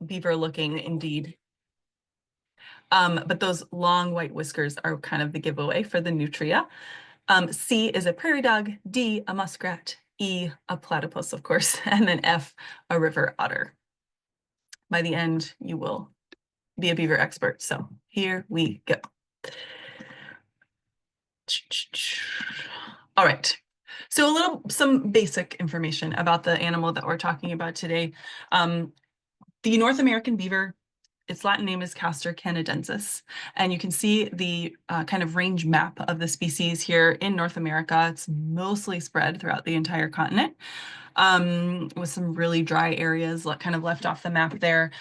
beaver looking indeed. But those long white whiskers are kind of the giveaway for the nutria. C is a prairie dog, D, a muskrat, E, a platypus, of course, and then F, a river otter. By the end, you will be a beaver expert. So here we go. All right. So some basic information about the animal that we're talking about today. The North American beaver, its Latin name is Castor canadensis, and you can see the kind of range map of the species here in North America. It's mostly spread throughout the entire continent, with some really dry areas kind of left off the map there.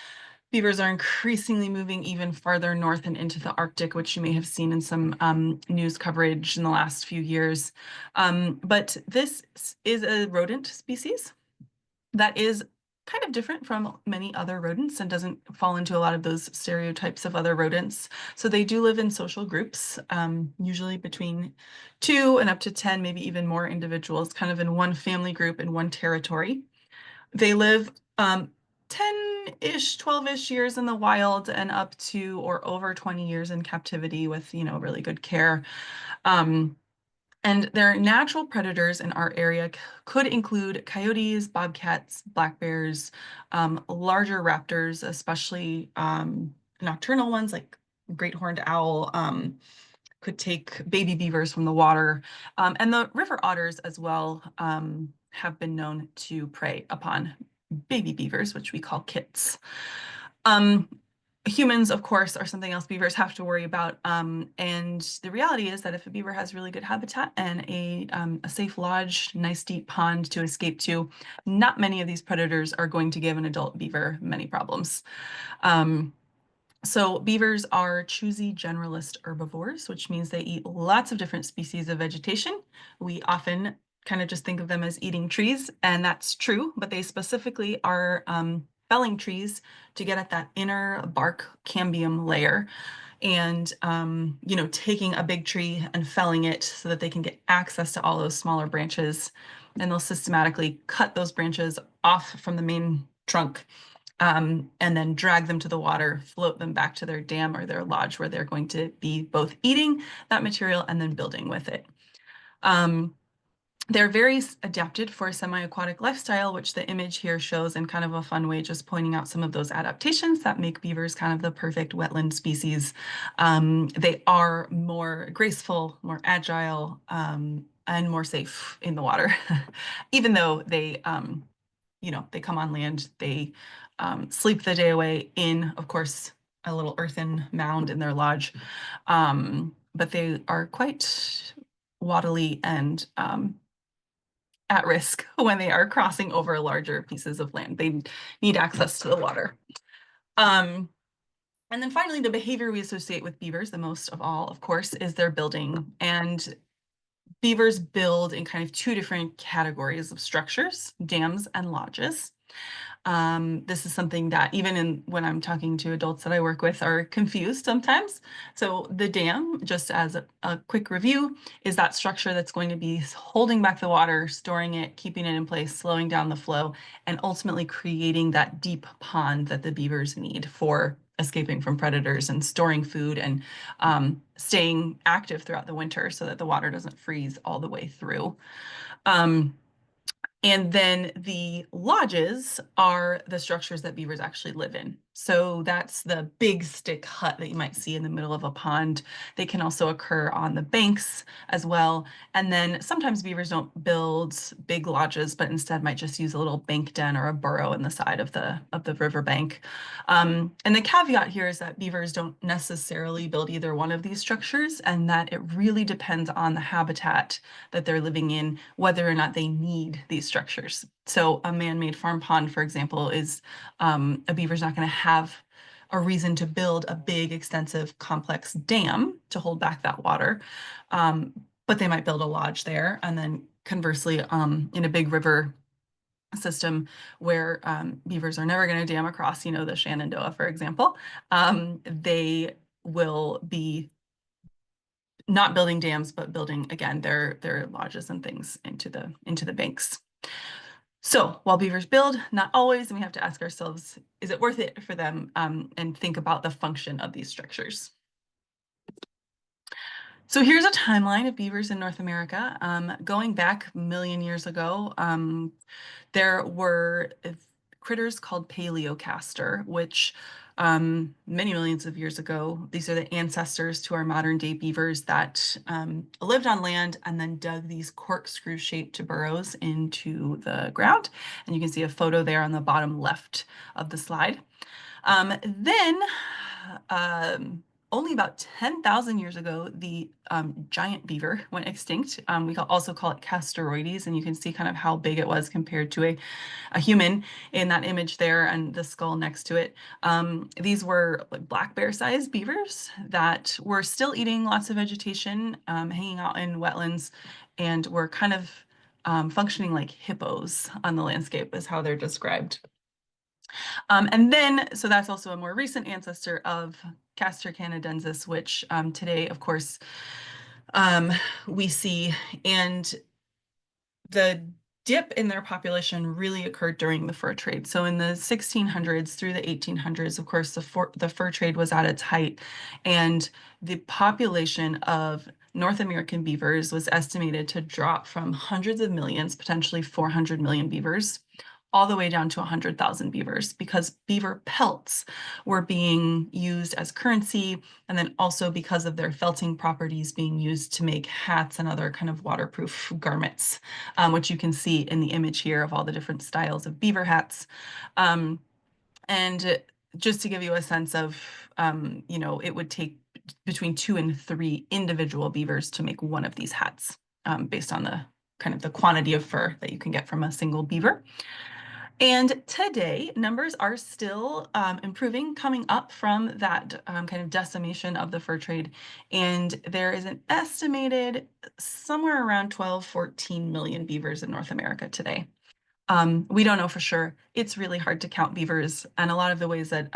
Beavers are increasingly moving even farther north and into the Arctic, which you may have seen in some news coverage in the last few years. But this is a rodent species that is kind of different from many other rodents and doesn't fall into a lot of those stereotypes of other rodents. So they do live in social groups, usually between 2 and up to 10, maybe even more individuals, kind of in one family group in one territory. They live 10-ish, 12-ish years in the wild and up to or over 20 years in captivity with, really good care. And their natural predators in our area could include coyotes, bobcats, black bears, larger raptors, especially nocturnal ones like great horned owl, could take baby beavers from the water. And the river otters as well have been known to prey upon baby beavers, which we call kits. Humans, of course, are something else beavers have to worry about. And the reality is that if a beaver has really good habitat and a safe lodge, nice deep pond to escape to, not many of these predators are going to give an adult beaver many problems. So beavers are choosy generalist herbivores, which means they eat lots of different species of vegetation. We often kind of just think of them as eating trees, and that's true, but they specifically are felling trees to get at that inner bark cambium layer and, taking a big tree and felling it so that they can get access to all those smaller branches. And they'll systematically cut those branches off from the main trunk and then drag them to the water, float them back to their dam or their lodge where they're going to be both eating that material and then building with it. They're very adapted for a semi-aquatic lifestyle, which the image here shows in kind of a fun way, just pointing out some of those adaptations that make beavers kind of the perfect wetland species. They are more graceful, more agile, and more safe in the water, even though they come on land, they sleep the day away in, of course, a little earthen mound in their lodge. But they are quite waddly and at risk when they are crossing over larger pieces of land. They need access to the water. And then finally, the behavior we associate with beavers, the most of all, of course, is their building. And beavers build in kind of 2 different categories of structures, dams and lodges. This is something that even when I'm talking to adults that I work with are confused sometimes. So the dam, just as a quick review, is that structure that's going to be holding back the water, storing it, keeping it in place, slowing down the flow, and ultimately creating that deep pond that the beavers need for escaping from predators and storing food and staying active throughout the winter so that the water doesn't freeze all the way through. And then the lodges are the structures that beavers actually live in. So that's the big stick hut that you might see in the middle of a pond. They can also occur on the banks as well. And then sometimes beavers don't build big lodges, but instead might just use a little bank den or a burrow in the side of the riverbank. And the caveat here is that beavers don't necessarily build either one of these structures, and that it really depends on the habitat that they're living in, whether or not they need these structures. So a man-made farm pond, for example, is a beaver's not going to have a reason to build a big, extensive, complex dam to hold back that water. But they might build a lodge there. And then conversely, in a big river system where beavers are never going to dam across, the Shenandoah, for example, they will be not building dams, but building, again, their lodges and things into the banks. So while beavers build, not always, and we have to ask ourselves, is it worth it for them, and think about the function of these structures. So here's a timeline of beavers in North America. Going back a million years ago, there were critters called paleocaster, which many millions of years ago, these are the ancestors to our modern day beavers that lived on land and then dug these corkscrew-shaped burrows into the ground. And you can see a photo there on the bottom left of the slide. Then, only about 10,000 years ago, the giant beaver went extinct. We also call it Castoroides, and you can see kind of how big it was compared to a human in that image there and the skull next to it. These were like black bear-sized beavers that were still eating lots of vegetation, hanging out in wetlands, and were kind of functioning like hippos on the landscape is how they're described. And then, so that's also a more recent ancestor of Castor canadensis, which today, of course, we see. And the dip in their population really occurred during the fur trade. So in the 1600s through the 1800s, of course, the fur trade was at its height, and the population of North American beavers was estimated to drop from hundreds of millions, potentially 400 million beavers, all the way down to 100,000 beavers, because beaver pelts were being used as currency, and then also because of their felting properties being used to make hats and other kind of waterproof garments, which you can see in the image here of all the different styles of beaver hats. And just to give you a sense of, it would take between 2 and 3 individual beavers to make one of these hats, based on the kind of the quantity of fur that you can get from a single beaver. And today, numbers are still improving, coming up from that kind of decimation of the fur trade. And there is an estimated somewhere around 12, 14 million beavers in North America today. We don't know for sure. It's really hard to count beavers. And a lot of the ways that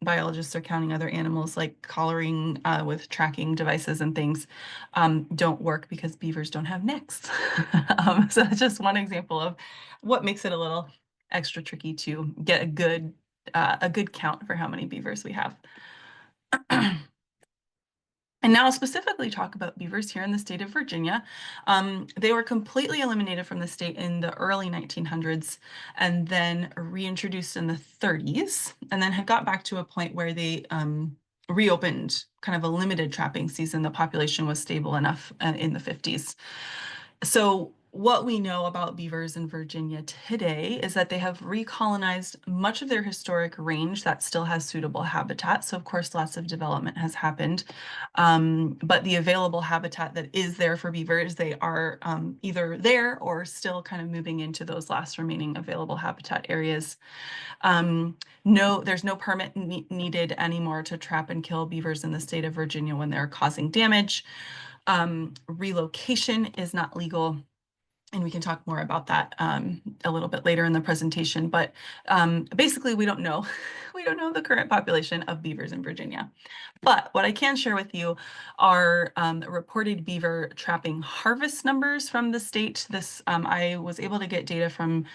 biologists are counting other animals, like collaring with tracking devices and things, don't work because beavers don't have necks. So that's just one example of what makes it a little extra tricky to get a good count for how many beavers we have. And now specifically talk about beavers here in the state of Virginia. They were completely eliminated from the state in the early 1900s and then reintroduced in the 30s, and then had got back to a point where they reopened kind of a limited trapping season. The population was stable enough in the 50s. So what we know about beavers in Virginia today is that they have recolonized much of their historic range that still has suitable habitat. So of course, lots of development has happened. But the available habitat that is there for beavers, they are either there or still kind of moving into those last remaining available habitat areas. There's no permit needed anymore to trap and kill beavers in the state of Virginia when they're causing damage. Relocation is not legal. And we can talk more about that a little bit later in the presentation. But basically, we don't know. We don't know the current population of beavers in Virginia. But what I can share with you are reported beaver trapping harvest numbers from the state. I was able to get data from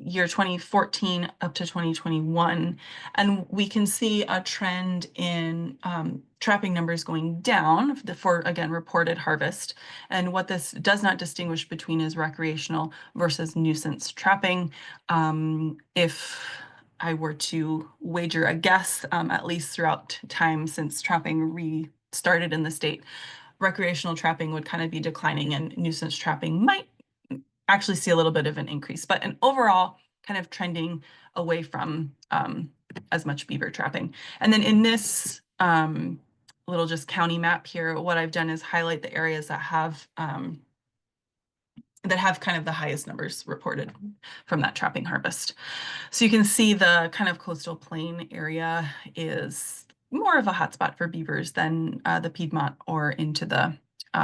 year 2014 up to 2021, and we can see a trend in trapping numbers going down for, again, reported harvest. And what this does not distinguish between is recreational versus nuisance trapping. If I were to wager a guess, at least throughout time since trapping restarted in the state, recreational trapping would kind of be declining and nuisance trapping might actually see a little bit of an increase, but an overall kind of trending away from as much beaver trapping. And then in this little just county map here, what I've done is highlight the areas that have kind of the highest numbers reported from that trapping harvest. So you can see the kind of coastal plain area is more of a hotspot for beavers than the Piedmont or into the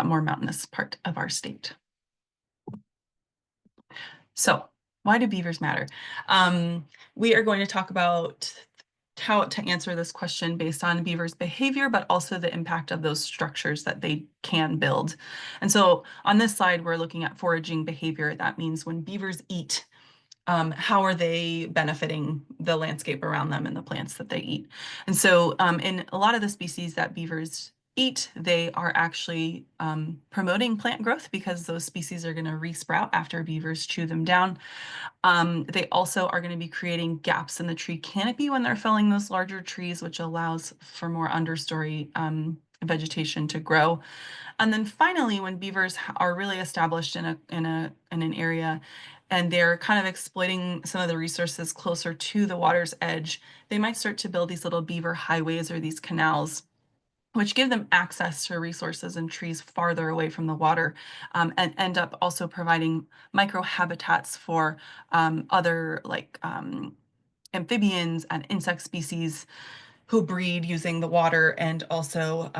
more mountainous part of our state. So why do beavers matter? We are going to talk about how to answer this question based on beavers' behavior, but also the impact of those structures that they can build. And so on this slide, we're looking at foraging behavior. That means when beavers eat, how are they benefiting the landscape around them and the plants that they eat? And so in a lot of the species that beavers eat, they are actually promoting plant growth because those species are going to resprout after beavers chew them down. They also are going to be creating gaps in the tree canopy when they're felling those larger trees, which allows for more understory vegetation to grow. And then finally, when beavers are really established in an area and they're kind of exploiting some of the resources closer to the water's edge, they might start to build these little beaver highways or these canals, which give them access to resources and trees farther away from the water, and end up also providing microhabitats for other like amphibians and insect species who breed using the water, and also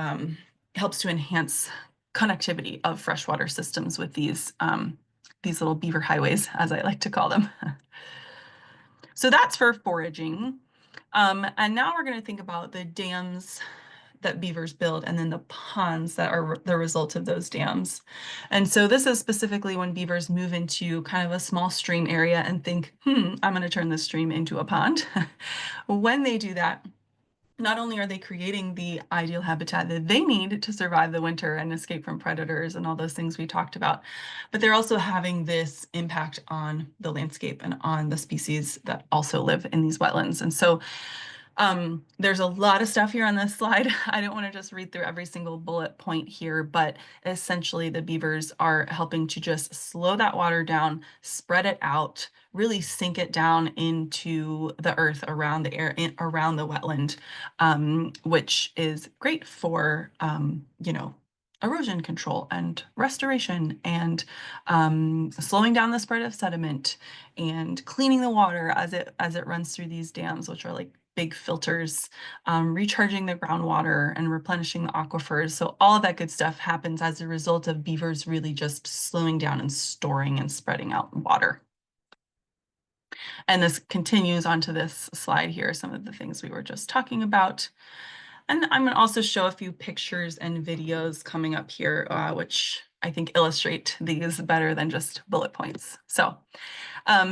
helps to enhance connectivity of freshwater systems with these little beaver highways, as I like to call them. So that's for foraging. And now we're going to think about the dams that beavers build and then the ponds that are the result of those dams. And so this is specifically when beavers move into kind of a small stream area and think, I'm going to turn this stream into a pond. When they do that, not only are they creating the ideal habitat that they need to survive the winter and escape from predators and all those things we talked about, but they're also having this impact on the landscape and on the species that also live in these wetlands. And so there's a lot of stuff here on this slide. I don't want to just read through every single bullet point here, but essentially the beavers are helping to just slow that water down, spread it out, really sink it down into the earth around the air, around the wetland, which is great for, erosion control and restoration and slowing down the spread of sediment and cleaning the water as it runs through these dams, which are like big filters, recharging the groundwater and replenishing the aquifers. So all of that good stuff happens as a result of beavers really just slowing down and storing and spreading out water. And this continues onto this slide here, some of the things we were just talking about. And I'm going to also show a few pictures and videos coming up here, which I think illustrate these better than just bullet points. So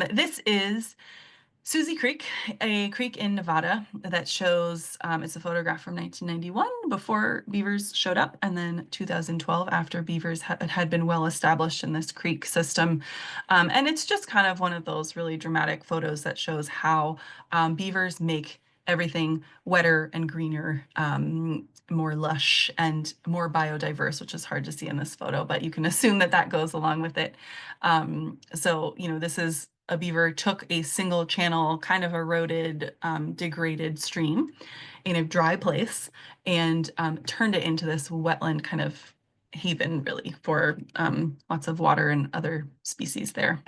this is Susie Creek, a creek in Nevada that shows, it's a photograph from 1991 before beavers showed up, and then 2012 after beavers had been well established in this creek system. And it's just kind of one of those really dramatic photos that shows how beavers make everything wetter and greener, more lush and more biodiverse, which is hard to see in this photo, but you can assume that that goes along with it. So, this is a beaver took a single channel, kind of eroded, degraded stream in a dry place and turned it into this wetland kind of haven, really, for lots of water and other species there.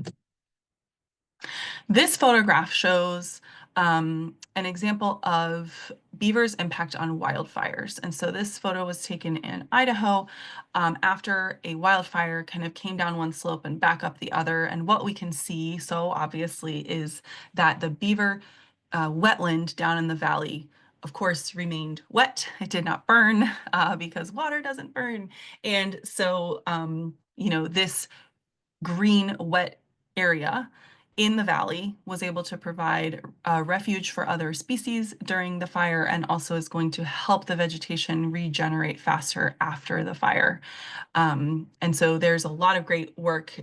This photograph shows an example of beavers' impact on wildfires. And so this photo was taken in Idaho after a wildfire kind of came down one slope and back up the other. And what we can see so obviously is that the beaver wetland down in the valley, of course, remained wet. It did not burn because water doesn't burn. And so, this green, wet area in the valley was able to provide refuge for other species during the fire, and also is going to help the vegetation regenerate faster after the fire. And so there's a lot of great work,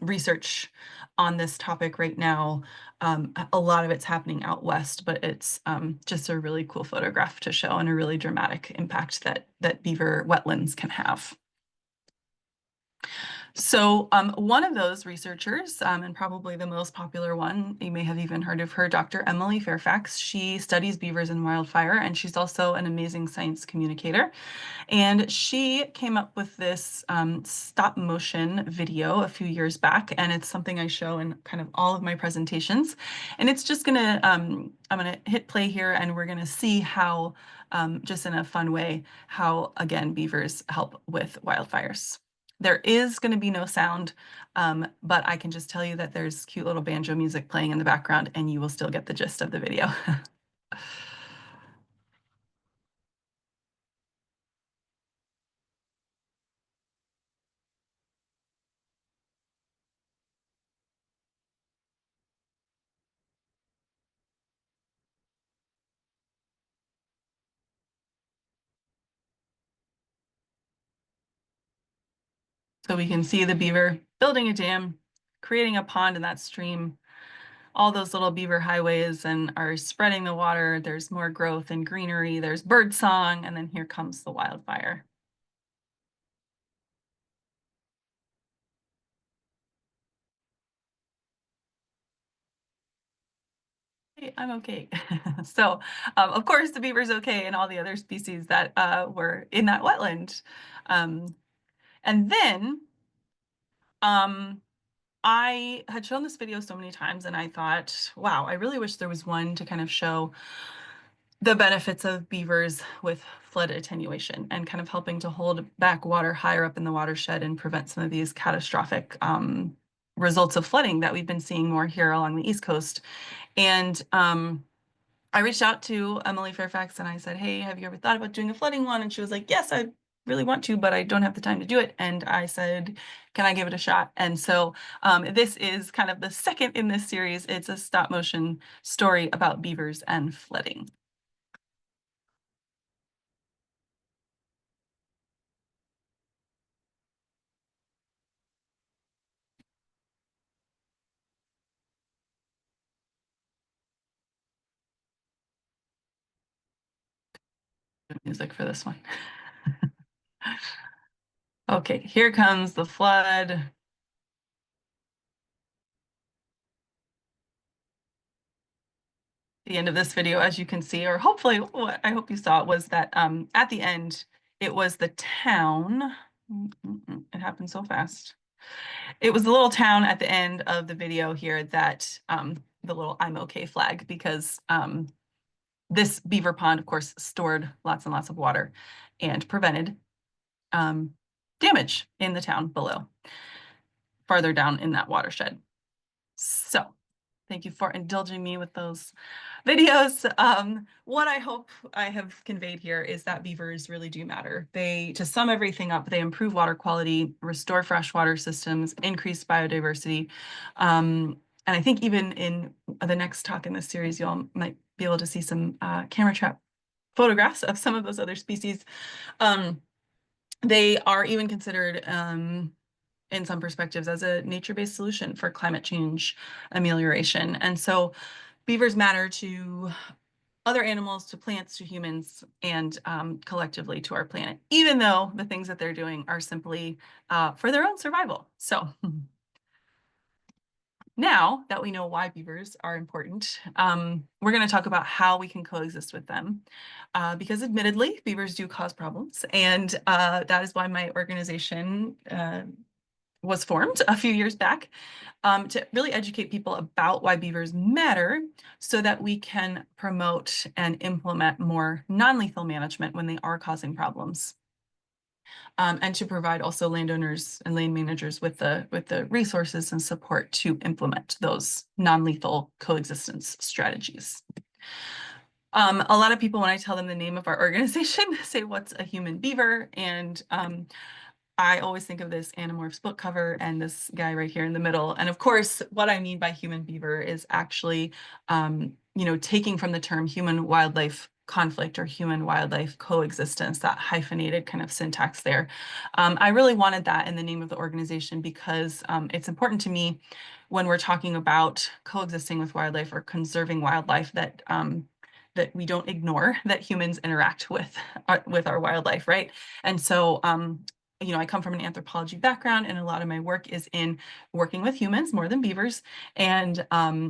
research on this topic right now. A lot of it's happening out west, but it's just a really cool photograph to show and a really dramatic impact that beaver wetlands can have. So one of those researchers, and probably the most popular one, you may have even heard of her, Dr. Emily Fairfax. She studies beavers in wildfire, and she's also an amazing science communicator. And she came up with this stop motion video a few years back, and it's something I show in kind of all of my presentations. And it's just gonna, I'm gonna hit play here, and we're gonna see how, just in a fun way, how, again, beavers help with wildfires. There is going to be no sound, but I can just tell you that there's cute little banjo music playing in the background, and you will still get the gist of the video. So we can see the beaver building a dam, creating a pond in that stream, all those little beaver highways and are spreading the water. There's more growth and greenery. There's bird song, and then here comes the wildfire. Hey, I'm okay. So, of course, the beaver's okay and all the other species that were in that wetland. Um, and then um, I had shown this video so many times and I thought, wow, I really wish there was one to kind of show the benefits of beavers with flood attenuation and kind of helping to hold back water higher up in the watershed and prevent some of these catastrophic results of flooding that we've been seeing more here along the East Coast. And I reached out to Emily Fairfax and I said, hey, have you ever thought about doing a flooding one? And she was like, yes, I really want to, but I don't have the time to do it. And I said, can I give it a shot? And so this is kind of the second in this series. It's a stop motion story about beavers and flooding. Music for this one. Okay, here comes the flood. The end of this video, as you can see, or hopefully what I hope you saw was that at the end, it was the town. It happened so fast. It was the little town at the end of the video here that the little I'm okay flag, because this beaver pond, of course, stored lots and lots of water and prevented damage in the town below, farther down in that watershed. So thank you for indulging me with those videos. What I hope I have conveyed here is that beavers really do matter. They, to sum everything up, they improve water quality, restore freshwater systems, increase biodiversity. And I think even in the next talk in this series, you all might be able to see some camera trap photographs of some of those other species. They are even considered in some perspectives as a nature-based solution for climate change amelioration. And so beavers matter to other animals, to plants, to humans, and collectively to our planet, even though the things that they're doing are simply for their own survival. So now that we know why beavers are important, we're going to talk about how we can coexist with them. Because admittedly, beavers do cause problems. And that is why my organization was formed a few years back to really educate people about why beavers matter so that we can promote and implement more non-lethal management when they are causing problems. And to provide also landowners and land managers with the resources and support to implement those non-lethal coexistence strategies. A lot of people, when I tell them the name of our organization, say, what's a human beaver? And I always think of this Animorphs book cover and this guy right here in the middle. And of course, what I mean by human beaver is actually, taking from the term human wildlife conflict or human wildlife coexistence, that hyphenated kind of syntax there. I really wanted that in the name of the organization because it's important to me when we're talking about coexisting with wildlife or conserving wildlife that that we don't ignore that humans interact with our wildlife, right? And so I come from an anthropology background, and a lot of my work is in working with humans more than beavers, and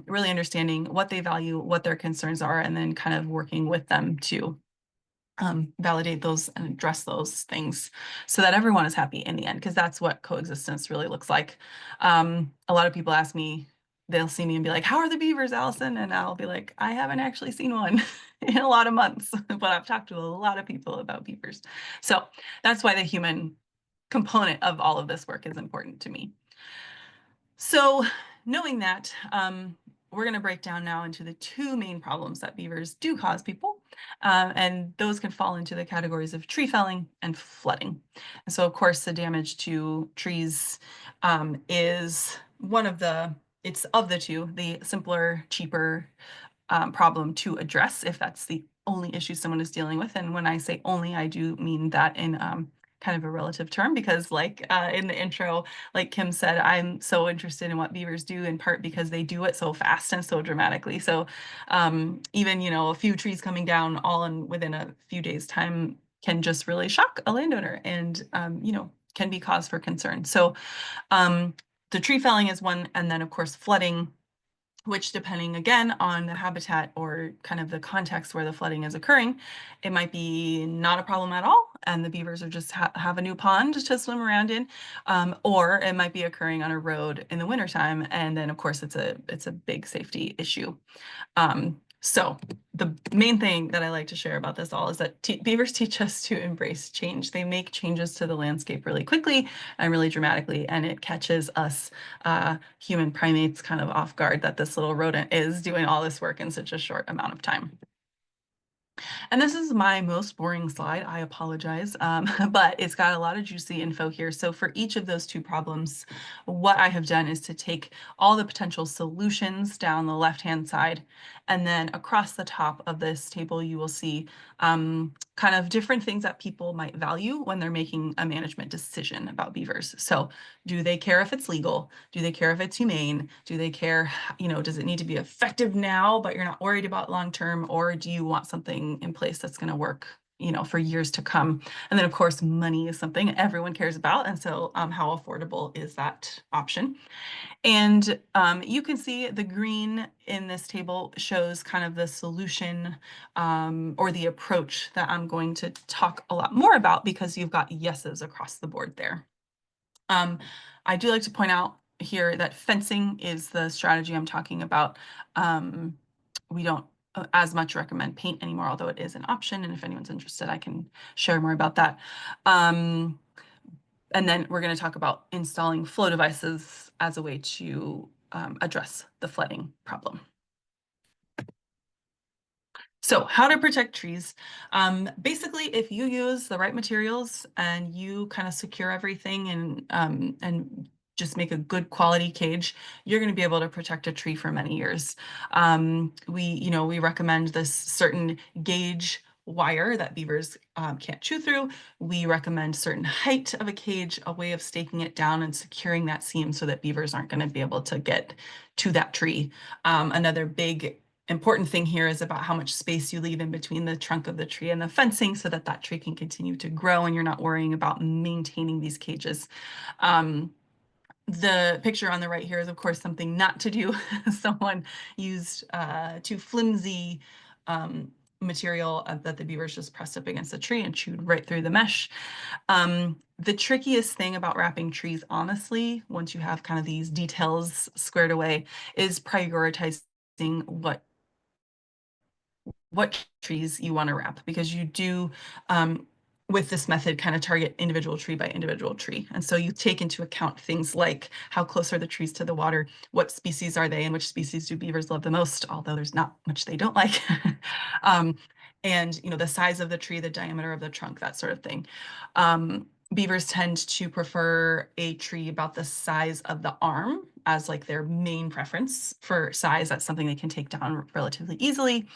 really understanding what they value, what their concerns are, and then kind of working with them to validate those and address those things so that everyone is happy in the end, because that's what coexistence really looks like. A lot of people ask me, they'll see me and be like, how are the beavers, Allison? And I'll be like, I haven't actually seen one in a lot of months, but I've talked to a lot of people about beavers. So that's why the human component of all of this work is important to me. So knowing that, we're going to break down now into the two main problems that beavers do cause people. And those can fall into the categories of tree felling and flooding. And so, of course, the damage to trees is one of it's of the two, the simpler, cheaper problem to address if that's the only issue someone is dealing with. And when I say only, I do mean that in kind of a relative term because like in the intro, like Kim said, I'm so interested in what beavers do in part because they do it so fast and so dramatically. So even, a few trees coming down all in within a few days time can just really shock a landowner and, can be cause for concern. So um, the tree felling is one, and then of course flooding, which depending again on the habitat or kind of the context where the flooding is occurring, it might be not a problem at all, and the beavers are just have a new pond to swim around in, or it might be occurring on a road in the wintertime, and then of course it's a big safety issue. So the main thing that I like to share about this all is that beavers teach us to embrace change. They make changes to the landscape really quickly and really dramatically, and it catches us human primates kind of off guard that this little rodent is doing all this work in such a short amount of time. And this is my most boring slide. I apologize, but it's got a lot of juicy info here. So for each of those two problems, what I have done is to take all the potential solutions down the left-hand side, and then across the top of this table, you will see kind of different things that people might value when they're making a management decision about beavers. So do they care if it's legal? Do they care if it's humane? Do they care, does it need to be effective now, but you're not worried about long-term, or do you want something in place that's going to work, for years to come? And then of course, money is something everyone cares about. And so how affordable is that option? And you can see the green in this table shows kind of the solution or the approach that I'm going to talk a lot more about because you've got yeses across the board there. I do like to point out here that fencing is the strategy I'm talking about. We don't as much recommend paint anymore, although it is an option. And if anyone's interested, I can share more about that. And then we're going to talk about installing flow devices as a way to address the flooding problem. So how to protect trees. Basically, if you use the right materials and you kind of secure everything and just make a good quality cage, you're going to be able to protect a tree for many years. We recommend this certain gauge wire that beavers can't chew through. We recommend certain height of a cage, a way of staking it down and securing that seam so that beavers aren't going to be able to get to that tree. Another big important thing here is about how much space you leave in between the trunk of the tree and the fencing so that that tree can continue to grow and you're not worrying about maintaining these cages. The picture on the right here is, of course, something not to do. Someone used too flimsy material that the beavers just pressed up against the tree and chewed right through the mesh. The trickiest thing about wrapping trees, honestly, once you have kind of these details squared away, is prioritizing what trees you want to wrap, because you do with this method kind of target individual tree by individual tree. And so you take into account things like how close are the trees to the water, what species are they, and which species do beavers love the most, although there's not much they don't like. And the size of the tree, the diameter of the trunk, that sort of thing. Beavers tend to prefer a tree about the size of the arm as like their main preference for size. That's something they can take down relatively easily,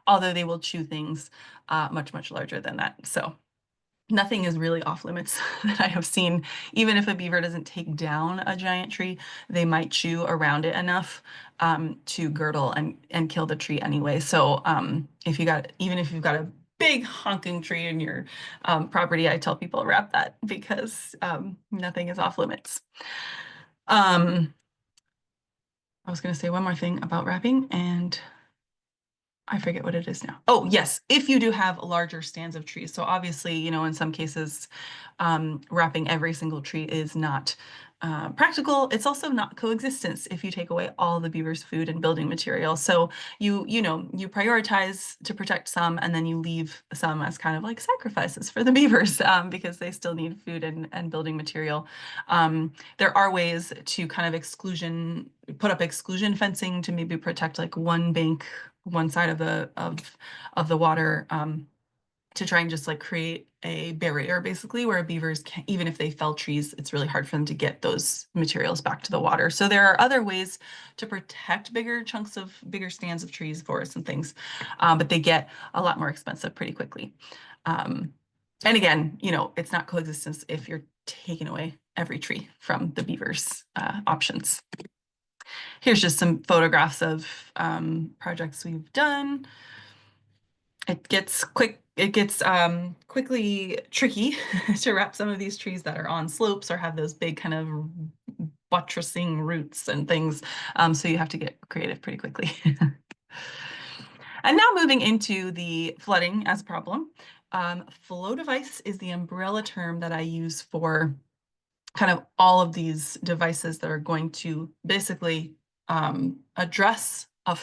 although they will chew things much, much larger than that. So nothing is really off limits that I have seen. Even if a beaver doesn't take down a giant tree, they might chew around it enough to girdle and kill the tree anyway. So even if you've got a big honking tree in your property, I tell people wrap that because nothing is off limits. I was going to say one more thing about wrapping, and I forget what it is now. Oh, yes, if you do have larger stands of trees. So obviously, in some cases, wrapping every single tree is not practical. It's also not coexistence if you take away all the beaver's food and building material. So you prioritize to protect some, and then you leave some as kind of like sacrifices for the beavers because they still need food and building material. There are ways to kind of put up exclusion fencing to maybe protect like one bank, one side of the water, to try and just like create a barrier basically where beavers can, even if they fell trees, it's really hard for them to get those materials back to the water. So there are other ways to protect bigger stands of trees, forests and things, but they get a lot more expensive pretty quickly. And again, it's not coexistence if you're taking away every tree from the beavers options. Here's just some photographs of projects we've done. It gets quickly tricky to wrap some of these trees that are on slopes or have those big kind of buttressing roots and things. So you have to get creative pretty quickly. And now moving into the flooding as a problem. Flow device is the umbrella term that I use for kind of all of these devices that are going to basically address a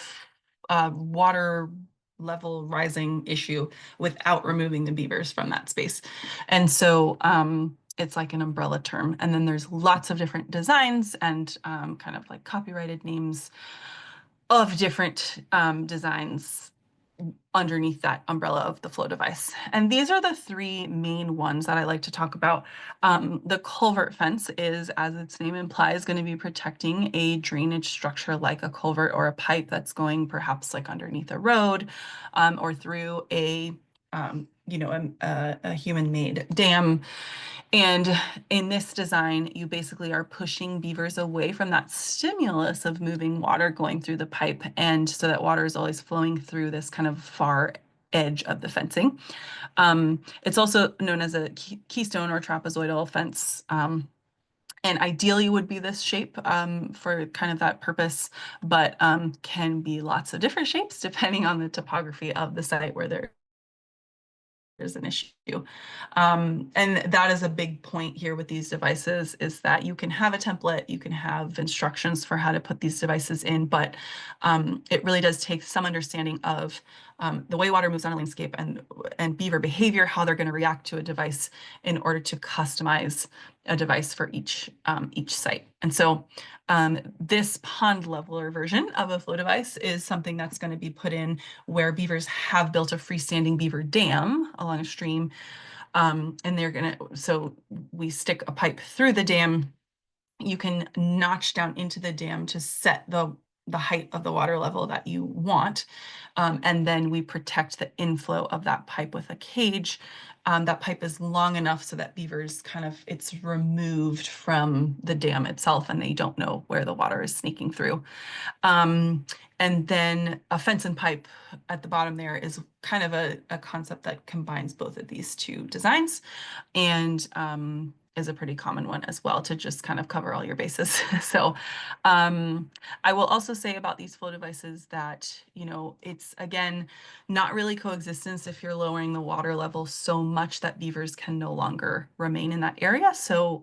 water level rising issue without removing the beavers from that space. And so it's like an umbrella term. And then there's lots of different designs and kind of like copyrighted names of different designs underneath that umbrella of the flow device. And these are the three main ones that I like to talk about. The culvert fence is, as its name implies, going to be protecting a drainage structure like a culvert or a pipe that's going perhaps like underneath a road or through a human-made dam. And in this design, you basically are pushing beavers away from that stimulus of moving water going through the pipe, and so that water is always flowing through this kind of far edge of the fencing. It's also known as a keystone or trapezoidal fence. And ideally would be this shape for kind of that purpose, but can be lots of different shapes depending on the topography of the site where they're there's an issue. And that is a big point here with these devices, is that you can have a template, you can have instructions for how to put these devices in, but it really does take some understanding of the way water moves on a landscape and beaver behavior, how they're going to react to a device in order to customize a device for each site. And so this pond leveler version of a flow device is something that's going to be put in where beavers have built a freestanding beaver dam along a stream. And so we stick a pipe through the dam. You can notch down into the dam to set the height of the water level that you want. And then we protect the inflow of that pipe with a cage. That pipe is long enough so that beavers it's removed from the dam itself and they don't know where the water is sneaking through. And then a fence and pipe at the bottom there is kind of a concept that combines both of these two designs, and is a pretty common one as well to just kind of cover all your bases. So I will also say about these flow devices that, it's again, not really coexistence if you're lowering the water level so much that beavers can no longer remain in that area. So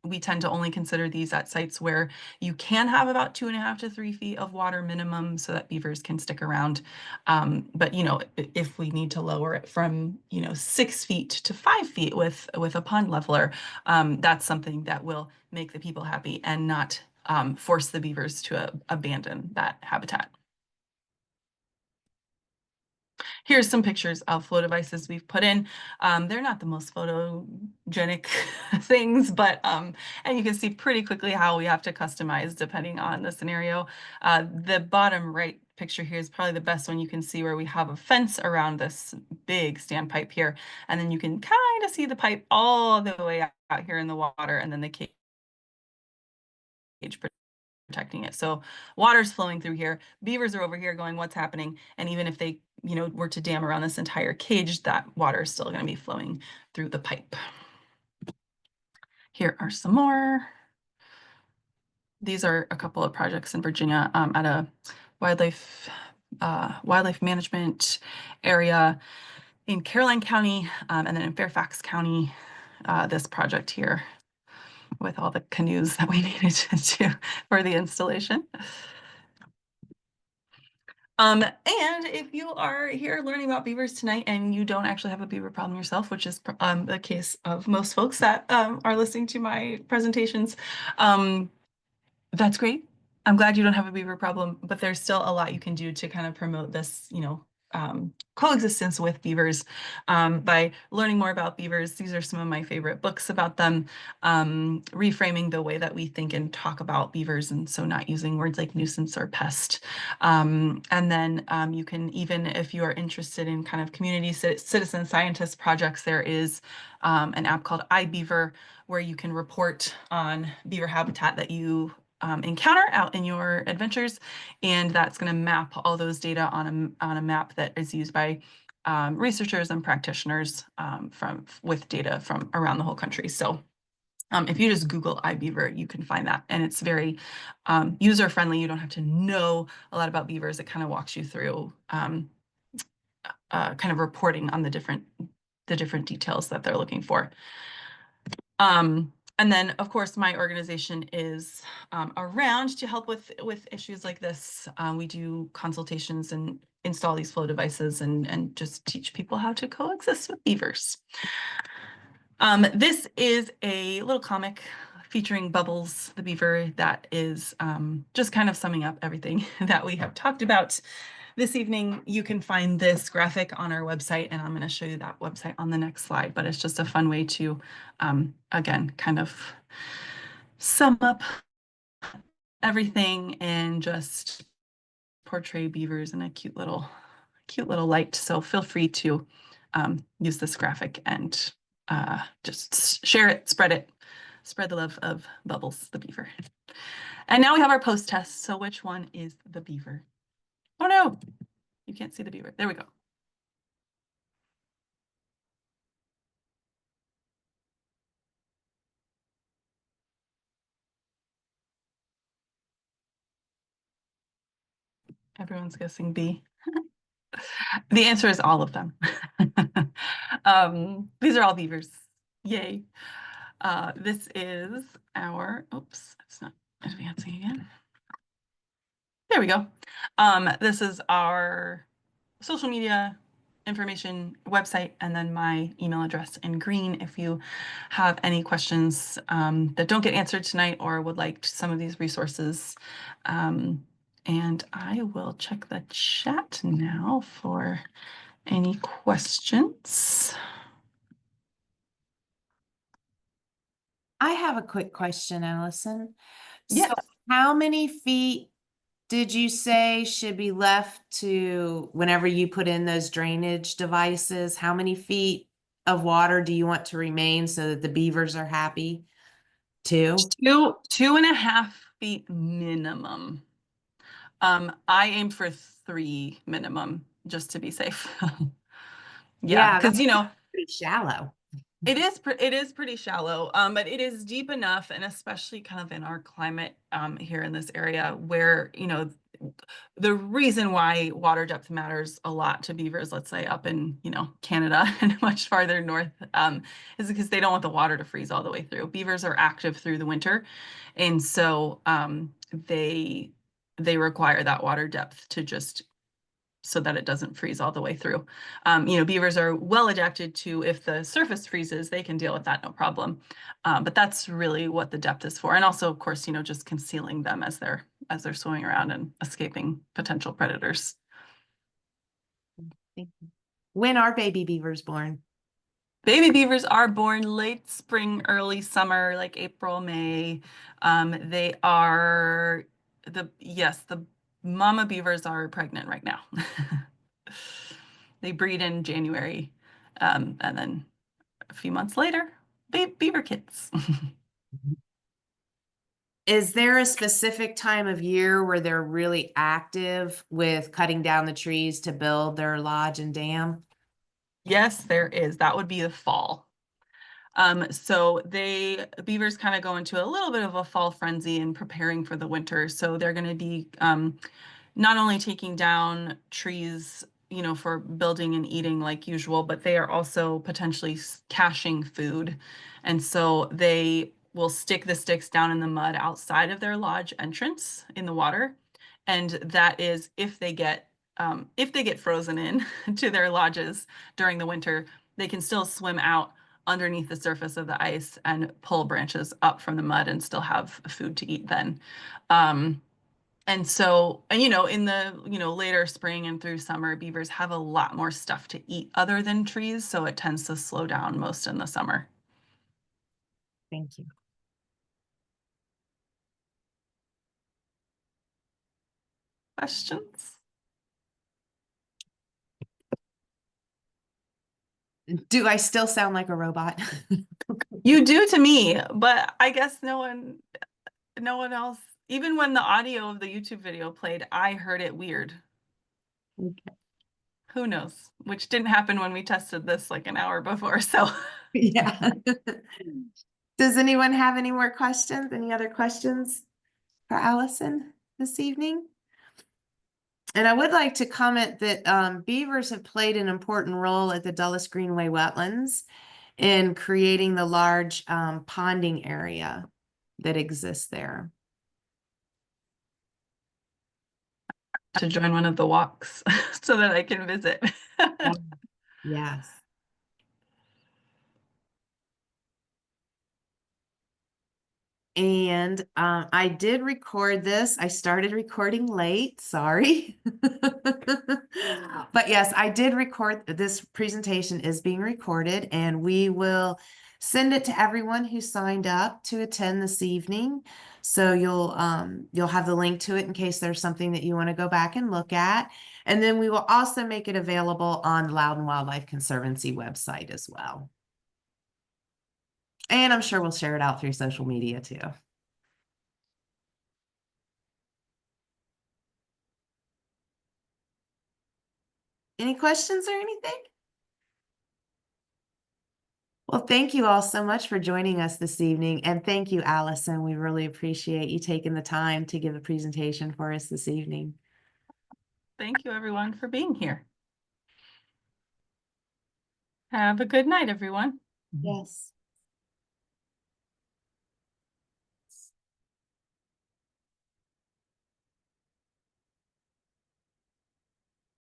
we tend to only consider these at sites where you can have about 2.5 to 3 feet of water minimum so that beavers can stick around. But if we need to lower it from 6 feet to 5 feet with a pond leveler, that's something that will make the people happy and not force the beavers to abandon that habitat. Here's some pictures of flow devices we've put in. They're not the most photogenic things, but and you can see pretty quickly how we have to customize depending on the scenario. The bottom right picture here is probably the best one. You can see where we have a fence around this big standpipe here, and then you can kind of see the pipe all the way out here in the water, and then the cage protecting it. So water's flowing through here. Beavers are over here going, what's happening? And even if they, were to dam around this entire cage, that water is still going to be flowing through the pipe. Here are some more. These are a couple of projects in Virginia at a wildlife management area in Caroline County, and then in Fairfax County, this project here with all the canoes that we needed to do for the installation. And if you are here learning about beavers tonight and you don't actually have a beaver problem yourself, which is the case of most folks that are listening to my presentations, that's great. I'm glad you don't have a beaver problem, but there's still a lot you can do to kind of promote this, coexistence with beavers by learning more about beavers. These are some of my favorite books about them, reframing the way that we think and talk about beavers, and so not using words like nuisance or pest. And then you can, even if you are interested in kind of community citizen scientist projects, there is an app called iBeaver where you can report on beaver habitat that you encounter out in your adventures, and that's going to map all those data on a map that is used by researchers and practitioners with data from around the whole country. So if you just Google iBeaver, you can find that, and it's very user friendly. You don't have to know a lot about beavers. It kind of walks you through kind of reporting on the different details that they're looking for. And then, of course, my organization is around to help with issues like this. We do consultations and install these flow devices and just teach people how to coexist with beavers. This is a little comic featuring Bubbles, the beaver, that is just kind of summing up everything that we have talked about this evening. You can find this graphic on our website, and I'm going to show you that website on the next slide, but it's just a fun way to, again, kind of sum up everything and just portray beavers in a cute little light. So feel free to use this graphic and just share it, spread the love of Bubbles, the beaver. And now we have our post test. So which one is the beaver? Oh no, you can't see the beaver. There we go. Everyone's guessing B. The answer is all of them. These are all beavers. Yay. This is our, oops, it's not advancing again. There we go. This is our social media information website, and then my email address in green if you have any questions that don't get answered tonight or would like some of these resources. And I will check the chat now for any questions. I have a quick question, Alison. Yes. So how many feet did you say should be left to whenever you put in those drainage devices? How many feet of water do you want to remain so that the beavers are happy? 2? 2.5 feet minimum. I aim for 3 minimum just to be safe. Yeah, because pretty shallow. it is pretty shallow, but it is deep enough, and especially kind of in our climate here in this area where, the reason why water depth matters a lot to beavers, let's say up in, Canada and much farther north, is because they don't want the water to freeze all the way through. Beavers are active through the winter, and so they require that water depth to just so that it doesn't freeze all the way through. Beavers are well adapted to, if the surface freezes, they can deal with that, no problem. But that's really what the depth is for. And also, of course, just concealing them as they're swimming around and escaping potential predators. When are baby beavers born? Baby beavers are born late spring, early summer, like April, May. They are the mama beavers are pregnant right now. They breed in January, and then a few months later, beaver kids. Is there a specific time of year where they're really active with cutting down the trees to build their lodge and dam? Yes, there is. That would be the fall. So beavers kind of go into a little bit of a fall frenzy and preparing for the winter. So they're going to be not only taking down trees, for building and eating like usual, but they are also potentially caching food. And so they will stick the sticks down in the mud outside of their lodge entrance in the water. And that is if they get frozen in to their lodges during the winter, they can still swim out underneath the surface of the ice and pull branches up from the mud and still have food to eat then. And so, and, in the, later spring and through summer, beavers have a lot more stuff to eat other than trees, so it tends to slow down most in the summer. Thank you. Questions? Do I still sound like a robot? You do to me, but I guess no one else, even when the audio of the YouTube video played, I heard it weird. Okay. Who knows? Which didn't happen when we tested this like an hour before, so. Yeah. Does anyone have any more questions? Any other questions for Alison this evening? And I would like to comment that beavers have played an important role at the Dulles Greenway wetlands in creating the large ponding area that exists there. To join one of the walks so that I can visit. Yes. And I did record this. I started recording late, sorry. But yes, I did record. This presentation is being recorded, and we will send it to everyone who signed up to attend this evening. So you'll have the link to it in case there's something that you want to go back and look at. And then we will also make it available on Loudon Wildlife Conservancy website as well. And I'm sure we'll share it out through social media too. Any questions or anything? Well, thank you all so much for joining us this evening. And thank you, Alison. We really appreciate you taking the time to give a presentation for us this evening. Thank you, everyone, for being here. Have a good night, everyone. Yes.